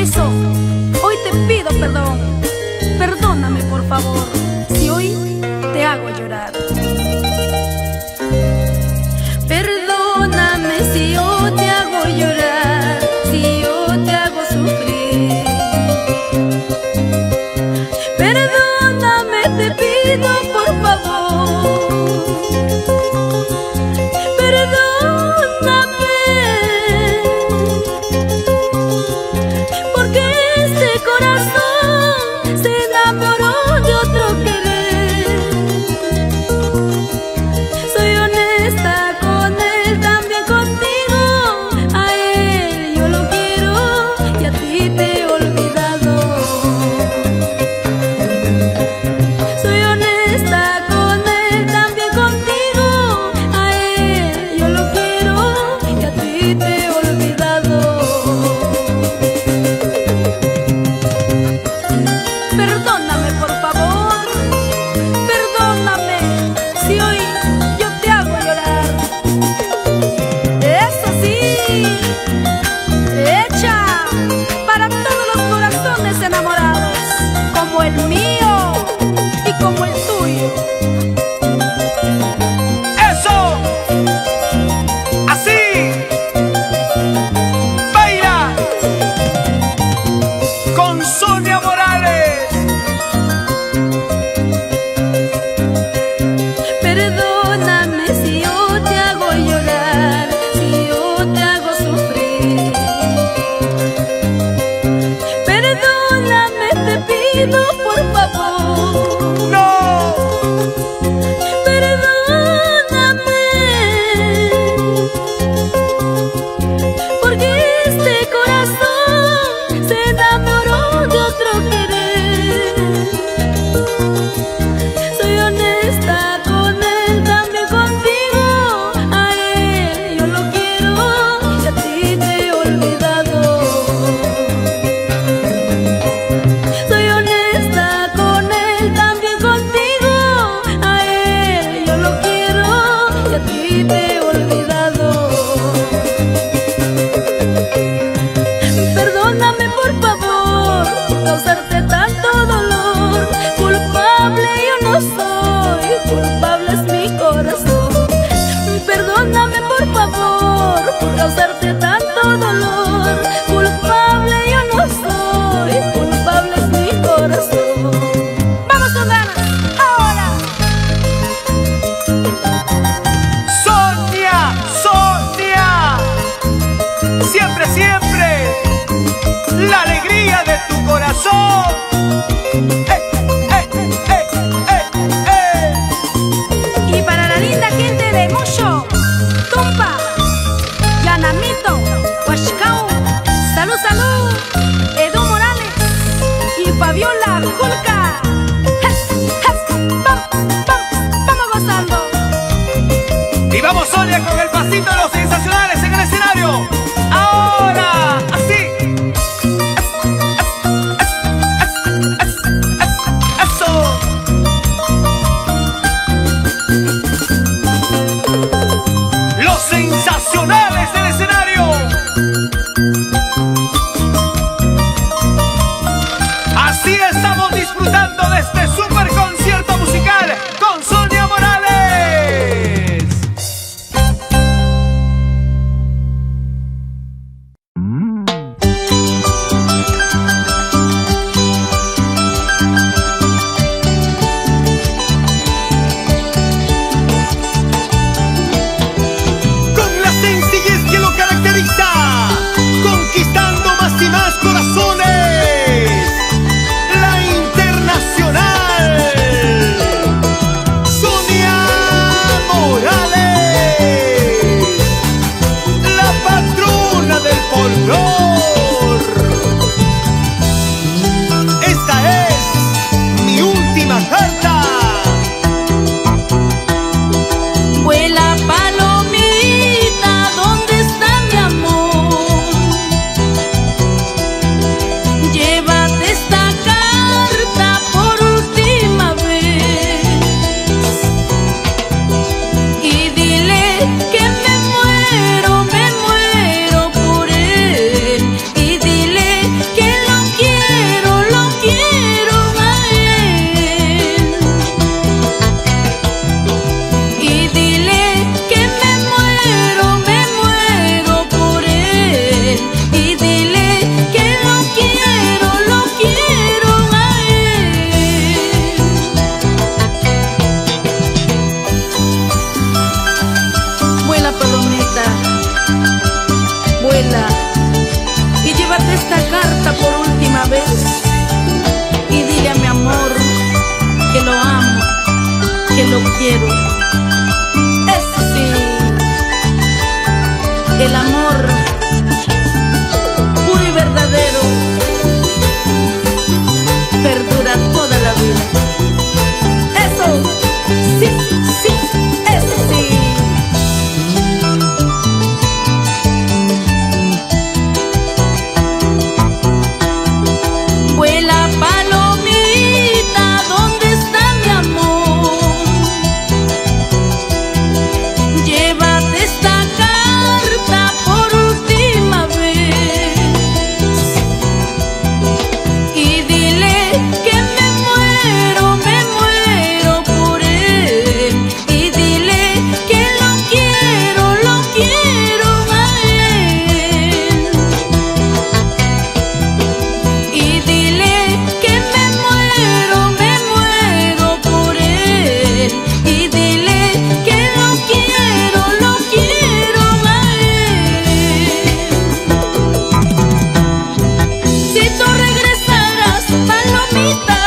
eso, hoy te pido perdón. Perdóname por favor, si hoy te hago llorar. Perdóname si yo te hago llorar, si yo te hago sufrir. Perdóname, te pido por favor. Perdóname, porque este corazón se enamoró de otro querer. Soy honesta con él, también contigo. A él yo lo quiero y a ti te he olvidado. Soy honesta con él, también contigo. A él yo lo quiero y a ti te he olvidado. Perdóname por favor, perdóname si hoy yo te hago llorar. Eso sí, hecha para todos los corazones enamorados, como el mío y como el tuyo. ¡Eso! ¡Así! ¡Baila! Con Sonia Morales. Perdóname si yo te hago llorar, si yo te hago sufrir. Perdóname, te pido por favor. ¡No! Perdóname, porque este corazón se enamoró de otro querer. Soy honesta con él, también contigo. A él yo lo quiero y a ti te he olvidado. Soy honesta con él, también contigo. A él yo lo quiero y a ti te he olvidado. Perdóname por favor por causarte tanto dolor. Culpable yo no soy, culpable es mi corazón. Perdóname por favor por causarte tanto dolor. Culpable yo no soy, culpable es mi corazón. ¡Vamos con ganas! ¡Ahora! Sonia quiero. Eso sí, el amor puro y verdadero perdura toda la vida. Eso, sí, sí, eso sí. Vuela palomita, ¿dónde está mi amor? Llévate esta carta por última vez y dile que me muero por él, y dile que lo quiero a él, y dile que me muero por él, y dile que lo quiero a él. Si tú regresaras, palomita,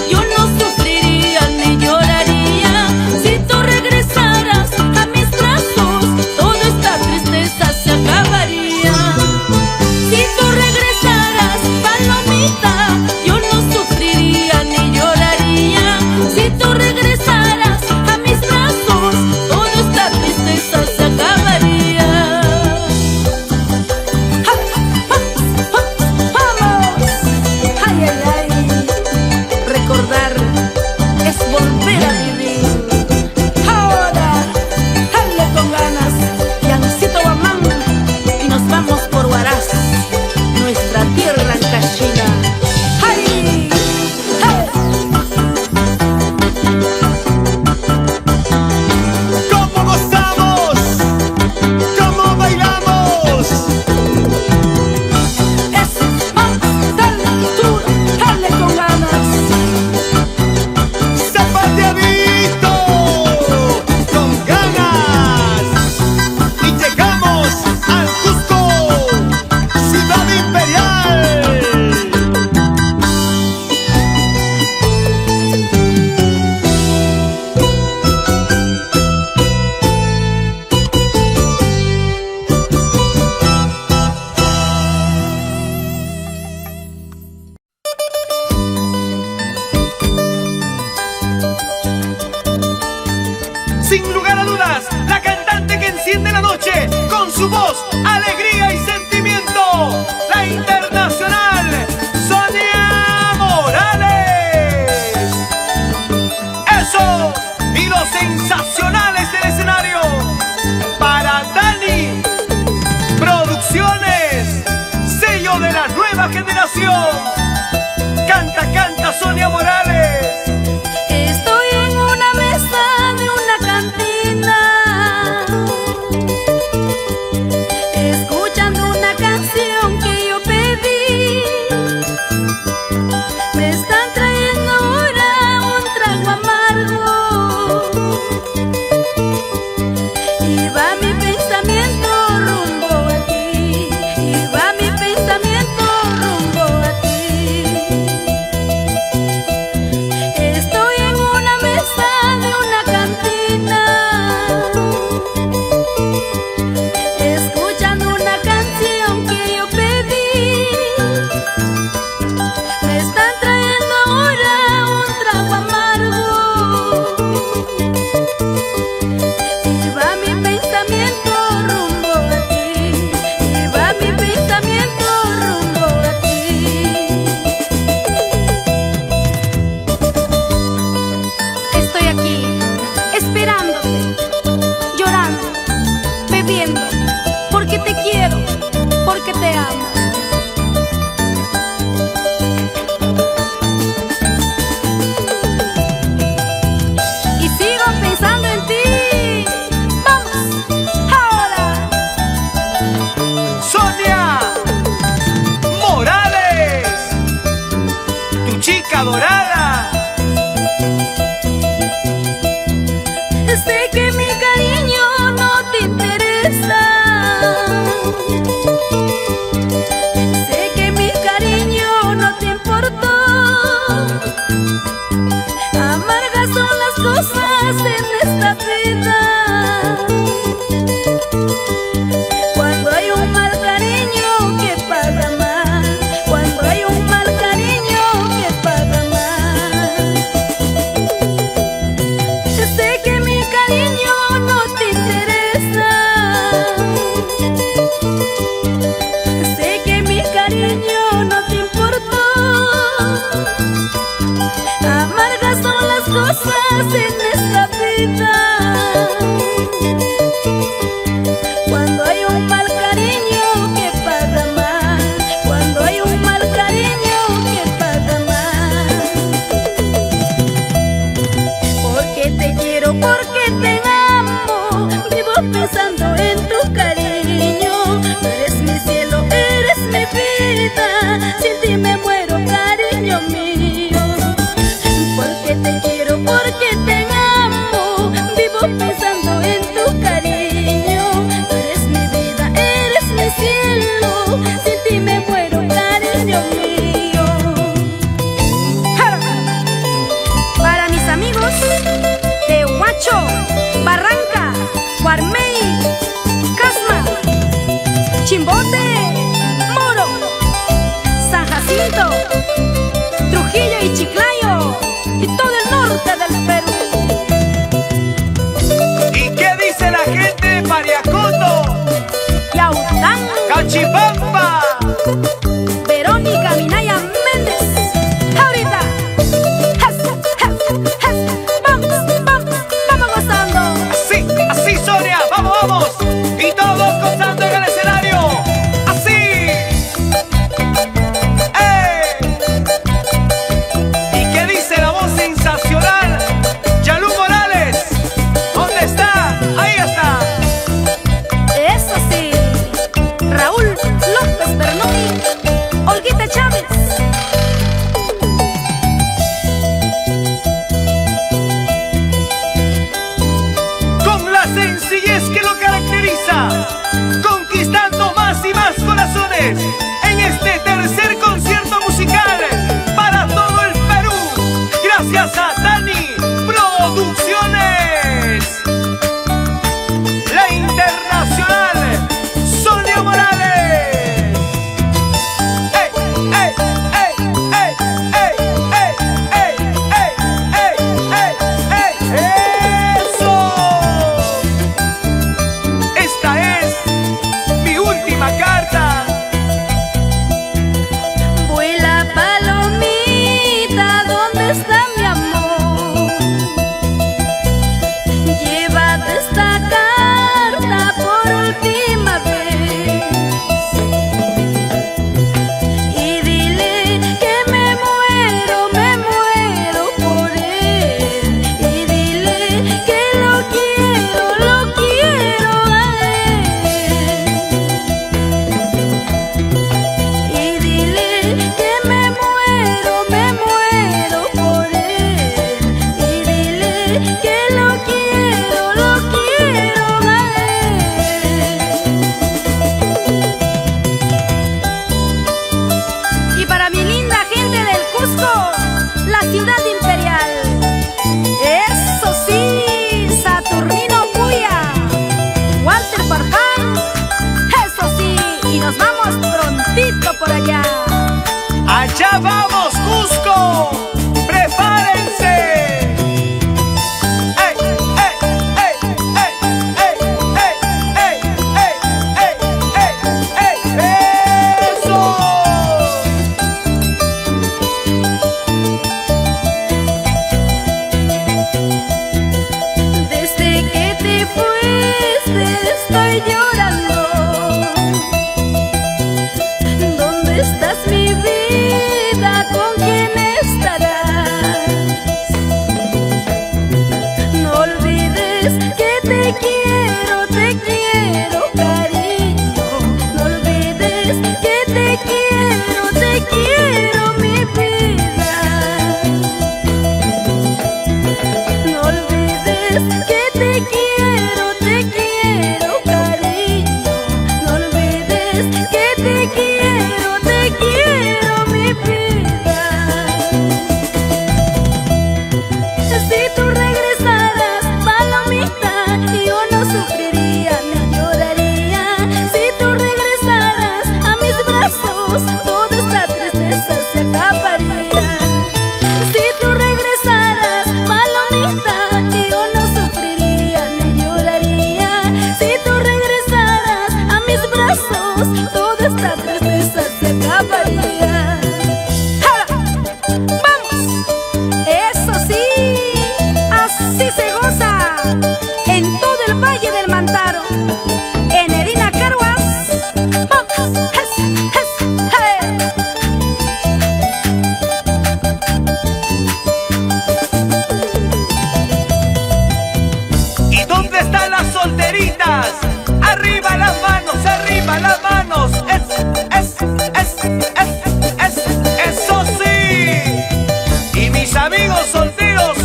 yo no sufriría ni lloraría. Si tú regresaras a mis brazos, toda esta tristeza se acabaría. Si tú regresaras, palomita, yo no sufriría ni lloraría. Si tú regresaras a mis brazos, toda esta tristeza se acabaría. ¡Ja, ja, ja! ¡Vamos! ¡Ay, ay, ay! Recordar es volver a vivir. Ahora, dale con ganas, Yancito Guamán, y nos vamos por Huaraz, nuestra tierra ancashina. ¡Ay! ¡Ay! ¿Cómo gozamos? ¿Cómo bailamos? Eso, vamos, dale duro, dale con ganas. Zapateadito, con ganas. Y llegamos al Cusco, ciudad imperial. Sin lugar a dudas, la cantante que enciende la noche con su voz, alegría y sentimiento, la internacional Sonia Morales. Eso, y los sensacionales del escenario para Dani Producciones, sello de la nueva generación. Canta, canta Sonia Morales. Estoy en una mesa de una cantina, escuchando una canción que yo pedí. Me están trayendo ahora un trago amargo, y va mi pensamiento rumbo a ti, y va mi pensamiento rumbo a ti. Estoy en una mesa de una cantina, escuchando una canción que yo pedí. Me están trayendo ahora un trago amargo, y va mi pensamiento rumbo a ti, y va mi pensamiento rumbo a ti. Estoy aquí, esperándote, llorando, bebiendo, porque te quiero, porque te amo. Y sigo pensando en ti. ¡Vamos! ¡Ahora! Sonia Morales, tu chica dorada. Sé que mi cariño no te interesa, sé que mi cariño no te importó. Amargas son las cosas en esta vida. Cuando hay un mal cariño que paga más, cuando hay un mal cariño que paga más. Sé que mi cariño no te interesa, sé que mi cariño no te importó. Amargas son las cosas en esta vida. Cuando hay un mal cariño que paga más, cuando hay un mal cariño que paga más. Porque te quiero, porque te amo, vivo pensando en tu cariño. Tú eres mi cielo, eres mi vida, sin ti me muero, cariño mío. Porque te quiero, porque te amo, vivo pensando en tu cariño. Tú eres mi vida, eres mi cielo, sin ti me muero, cariño mío. ¡Ja! Para mis amigos de Huacho, Barranca, Guarmey, Casma, Chimbote, Moro, San Jacinto, Trujillo y Chiclayo y todo el norte del Perú. ¿Y qué dice la gente de Pariacondo, Yaután, Cachipampa? Verónica Minaya Méndez. Ahorita, vamos gozando. Así, así Sonia, vamos, vamos. Y todos gozando en el escenario. Así. ¿Y qué dice la voz sensacional? Yalú Morales. ¿Dónde está? Ahí está. Eso sí, Raúl López Bernoni, Olguita Chávez. Con la sencillez que lo caracteriza, conquistando más y más corazones en este tercer concierto musical para todo el Perú, gracias a Dani Producciones, la internacional Sonia Morales. ¡Ey, ey, ey, ey, ey, ey, ey, ey, ey, ey, ey! ¡Eso! Esta es mi última carta. Vuela palomita, ¿dónde está mi amor? Llévate esta carta por última vez y dile que me muero por él. Y dile que lo quiero a él. Y dile que me muero por él. Y dile que lo quiero a él. Y para mi linda gente del Cusco, la ciudad imperial. Eso sí, Saturnino Puya, Walter Farfán. Eso sí, y nos vamos prontito por allá. ¡Allá vamos, Cusco! ¡Prepárense! ¡Ey, ey, ey, ey, ey, ey, ey, ey, ey, ey! ¡Eso! Desde que te fuiste estoy llorando. ¿Dónde estás, mi vida? ¿Con quién estarás? No olvides que te quiero, cariño. No olvides que te quiero, mi vida. No olvides que te quiero, cariño. No olvides que te quiero, mi vida. Si tú regresaras, palomita, ¿Y dónde están las solteritas? Arriba las manos, arriba las manos. Eso sí. Y mis amigos solteros,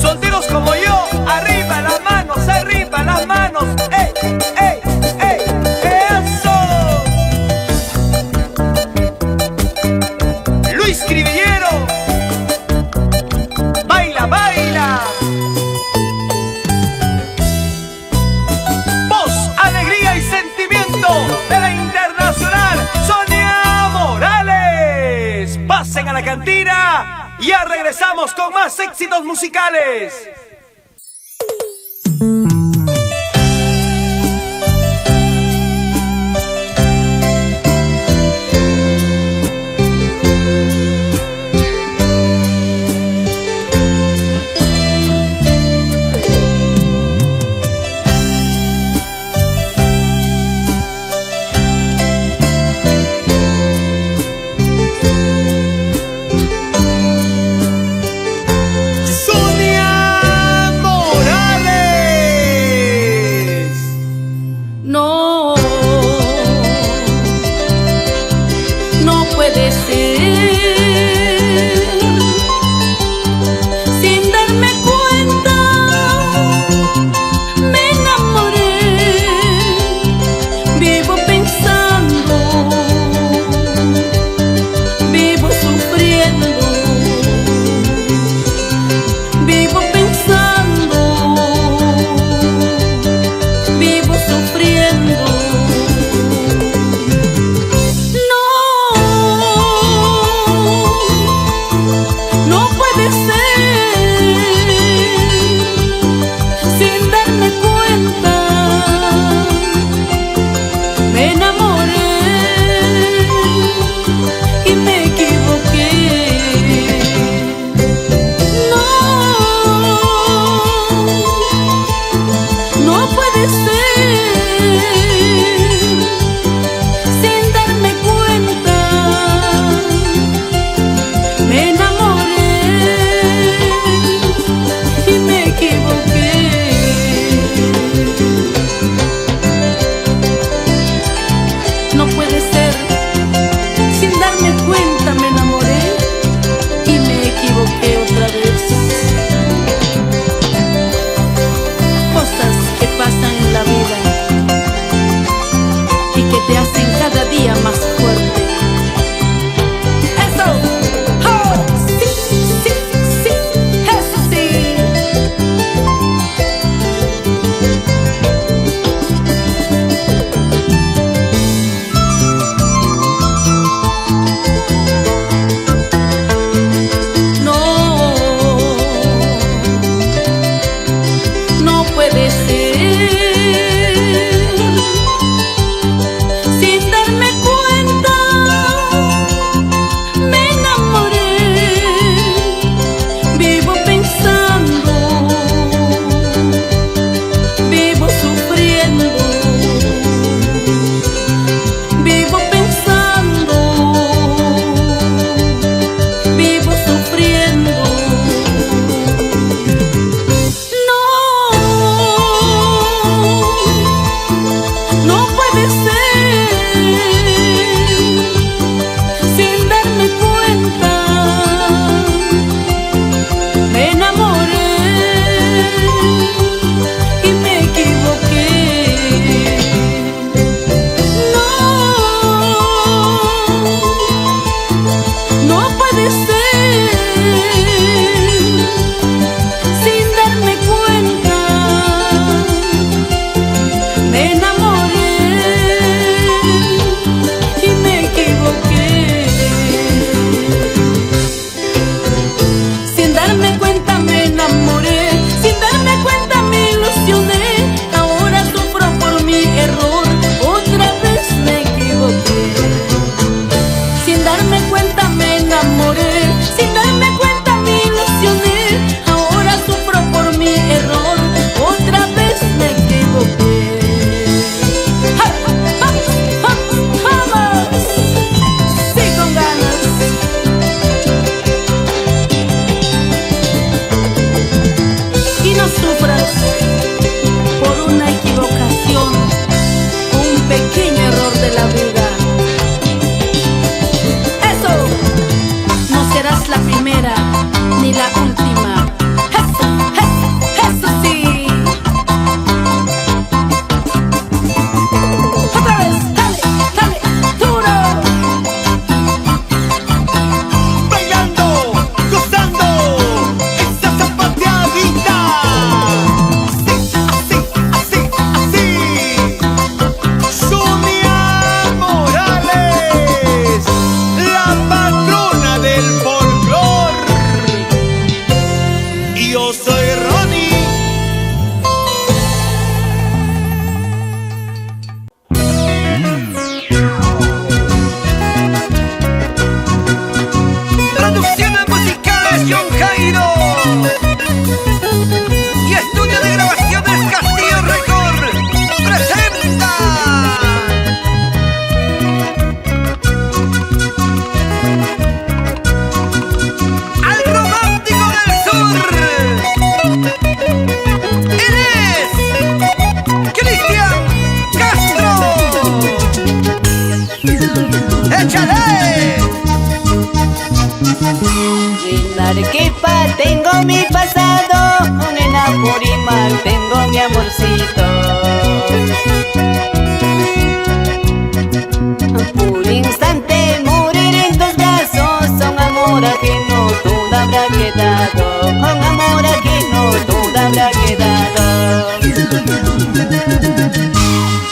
solteros como yo, arriba las manos, arriba las manos. ¡Ey, ey, ey! ¡Eso! Luis Cribillero, baila, baila. Voz, alegría y sentimiento de la internacional Sonia Morales. Pasen a la cantina y ya regresamos con más éxitos musicales. Sonia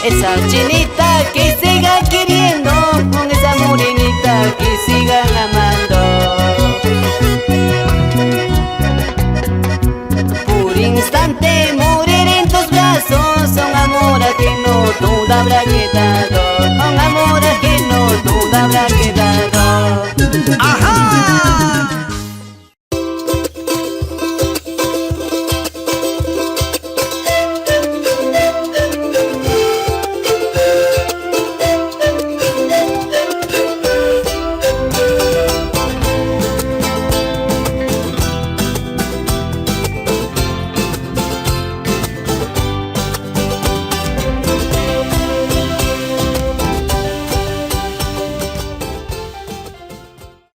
Esa chinita que siga queriendo, con esa morenita que sigan amando. Por instante morir en tus brazos, un amor que no duda habrá quedado, un amor que no duda habrá quedado.